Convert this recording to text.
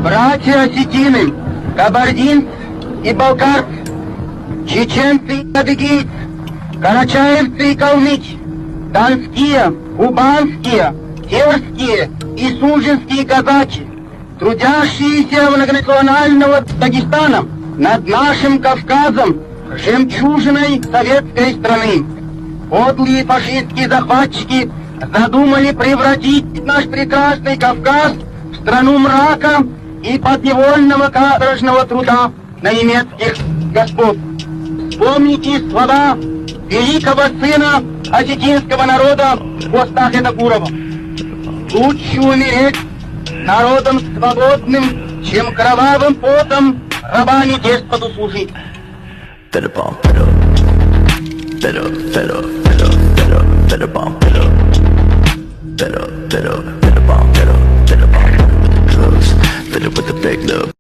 Братья осетины, кабардинцы и балкарцы, чеченцы и адыгейцы, карачаевцы и калмыки, донские, кубанские, терские и сужинские казаки, трудящиеся многонационального Дагестана над нашим Кавказом, жемчужиной советской страны. Подлые фашистские захватчики задумали превратить наш прекрасный Кавказ в страну мрака и подневольного каторжного труда на немецких господ. Вспомните слова великого сына осетинского народа Костахета Курова. Лучше умереть народом свободным, чем кровавым потом рабами деспоту служить. Better bomb, better bomb, better bomb, better with the drugs, better with the big love.